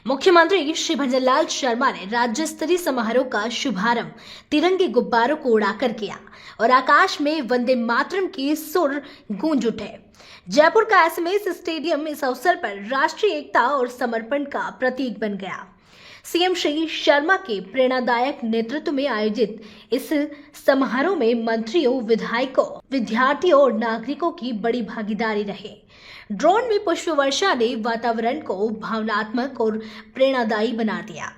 मुख्यमंत्री श्री भजनलाल शर्मा ने राज्य स्तरीय समारोह का शुभारंभ तिरंगे गुब्बारों को उड़ाकर किया और आकाश में वंदे मातरम की सुर गूंज उठे। जयपुर का एसएमएस स्टेडियम इस अवसर पर राष्ट्रीय एकता और समर्पण का प्रतीक बन गया। सीएम श्री शर्मा के प्रेरणादायक नेतृत्व में आयोजित इस समारोह में मंत्रियों, विधायकों, विद्यार्थियों और नागरिकों की बड़ी भागीदारी रही। ड्रोन में पुष्प वर्षा ने वातावरण को भावनात्मक और प्रेरणादायी बना दिया।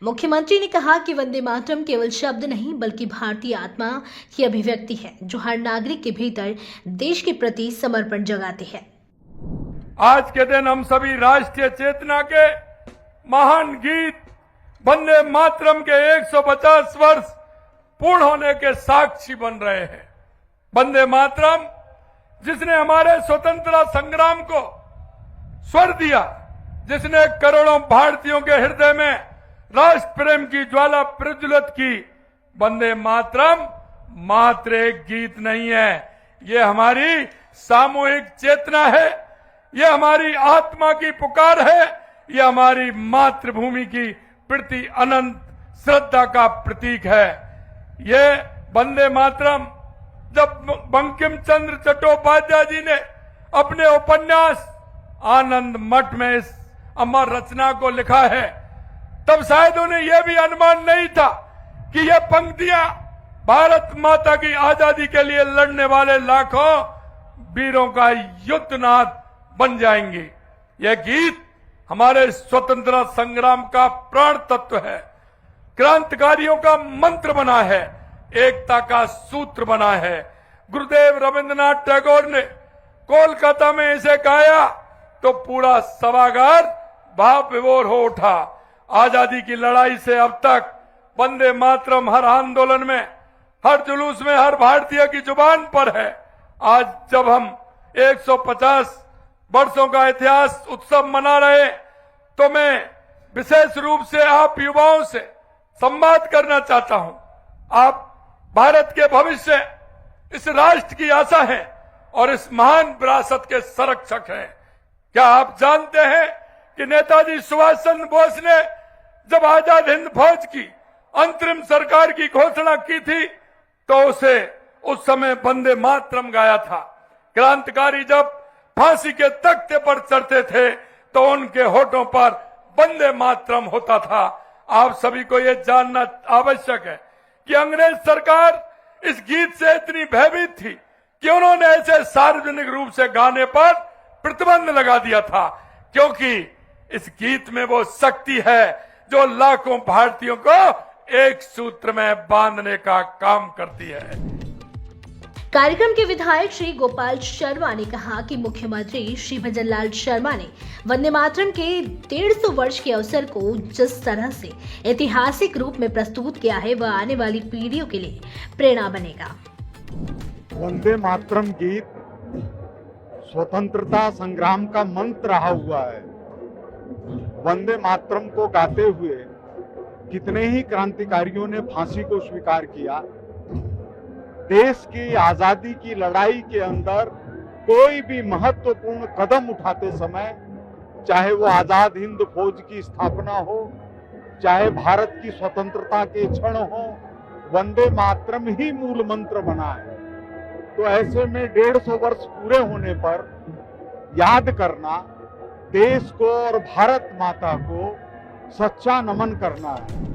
मुख्यमंत्री ने कहा कि वंदे मातरम केवल शब्द नहीं बल्कि भारतीय आत्मा की अभिव्यक्ति है, जो हर नागरिक के भीतर देश के प्रति समर्पण जगाती है। आज के दिन हम सभी राष्ट्रीय चेतना के महान गीत वंदे मातरम के 150 वर्ष पूर्ण होने के साक्षी बन रहे हैं। वंदे मातरम जिसने हमारे स्वतंत्रता संग्राम को स्वर दिया, जिसने करोड़ों भारतीयों के हृदय में राष्ट्र प्रेम की ज्वाला प्रज्वलित की। वंदे मातरम मात्र एक गीत नहीं है, ये हमारी सामूहिक चेतना है, ये हमारी आत्मा की पुकार है, ये हमारी मातृभूमि की प्रति अनंत श्रद्धा का प्रतीक है। ये वंदे मातरम जब बंकिम चंद्र चट्टोपाध्याय जी ने अपने उपन्यास आनंद मठ में इस अमर रचना को लिखा है, तब शायद उन्हें यह भी अनुमान नहीं था कि ये पंक्तियां भारत माता की आजादी के लिए लड़ने वाले लाखों वीरों का युद्धनाद बन जाएंगी। यह गीत हमारे स्वतंत्रता संग्राम का प्राण तत्व है, क्रांतिकारियों का मंत्र बना है, एकता का सूत्र बना है। गुरुदेव रविंद्रनाथ टैगोर ने कोलकाता में इसे गाया तो पूरा सभागार भाव विभोर हो उठा। आजादी की लड़ाई से अब तक वंदे मातरम हर आंदोलन में, हर जुलूस में, हर भारतीय की जुबान पर है। आज जब हम 150 वर्षों का इतिहास उत्सव मना रहे, तो मैं विशेष रूप से आप युवाओं से संवाद करना चाहता हूं। आप भारत के भविष्य, इस राष्ट्र की आशा हैं और इस महान विरासत के संरक्षक हैं। क्या आप जानते हैं कि नेताजी सुभाष चंद्र बोस ने जब आजाद हिंद फौज की अंतरिम सरकार की घोषणा की थी, तो उसे उस समय वंदे मातरम गाया था। क्रांतिकारी जब फांसी के तख्ते पर चढ़ते थे तो उनके होठों पर वंदे मातरम होता था। आप सभी को यह जानना आवश्यक है कि अंग्रेज सरकार इस गीत से इतनी भयभीत थी कि उन्होंने ऐसे सार्वजनिक रूप से गाने पर प्रतिबंध लगा दिया था, क्योंकि इस गीत में वो शक्ति है जो लाखों भारतीयों को एक सूत्र में बांधने का काम करती है। कार्यक्रम के विधायक श्री गोपाल शर्मा ने कहा कि मुख्यमंत्री श्री भजनलाल शर्मा ने वंदे मातरम के 150 वर्ष के अवसर को जिस तरह से ऐतिहासिक रूप में प्रस्तुत किया है, वह आने वाली पीढ़ियों के लिए प्रेरणा बनेगा। वंदे मातरम गीत स्वतंत्रता संग्राम का मंत्र रहा हुआ है। वंदे मातरम को गाते हुए कितने ही क्रांतिकारियों ने फांसी को स्वीकार किया। देश की आजादी की लड़ाई के अंदर कोई भी महत्वपूर्ण कदम उठाते समय, चाहे वो आजाद हिंद फौज की स्थापना हो, चाहे भारत की स्वतंत्रता के क्षण हो, वंदे मातरम ही मूल मंत्र बना है। तो ऐसे में 150 वर्ष पूरे होने पर याद करना, देश को और भारत माता को सच्चा नमन करना है।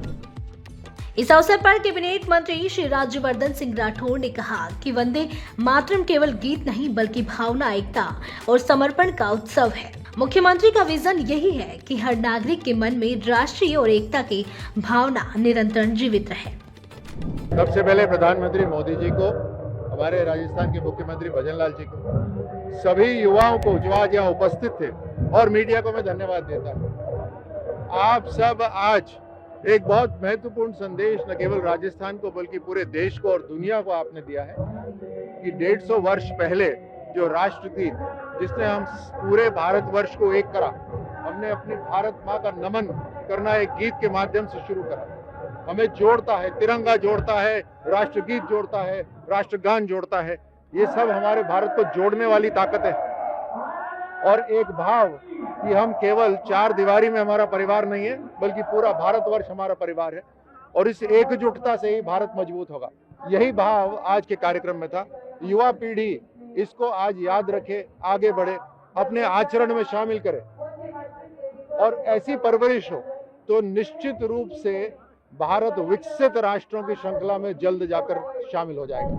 इस अवसर पर कैबिनेट मंत्री श्री राज्यवर्धन सिंह राठौड़ ने कहा कि वंदे मातरम केवल गीत नहीं बल्कि भावना, एकता और समर्पण का उत्सव है। मुख्यमंत्री का विजन यही है कि हर नागरिक के मन में राष्ट्रीय और एकता की भावना निरंतर जीवित रहे। सबसे पहले प्रधानमंत्री मोदी जी को, हमारे राजस्थान के मुख्यमंत्री भजनलाल जी को, सभी युवाओं को जो आज यहाँ उपस्थित थे और मीडिया को मैं धन्यवाद देता हूँ। आप सब आज एक बहुत महत्वपूर्ण संदेश न केवल राजस्थान को बल्कि पूरे देश को और दुनिया को आपने दिया है कि 150 वर्ष पहले जो राष्ट्रगीत जिसने हम पूरे भारतवर्ष को एक करा, हमने अपनी भारत माँ का नमन करना एक गीत के माध्यम से शुरू करा। हमें जोड़ता है, तिरंगा जोड़ता है, राष्ट्रगीत जोड़ता है, राष्ट्रगान जोड़ता है। ये सब हमारे भारत को जोड़ने वाली ताकत है और एक भाव कि हम केवल चार दीवारी में हमारा परिवार नहीं है, बल्कि पूरा भारतवर्ष हमारा परिवार है और इस एकजुटता से ही भारत मजबूत होगा। यही भाव आज के कार्यक्रम में था। युवा पीढ़ी इसको आज याद रखे, आगे बढ़े, अपने आचरण में शामिल करे और ऐसी परवरिश हो तो निश्चित रूप से भारत विकसित राष्ट्रों की श्रृंखला में जल्द जाकर शामिल हो जाएगा।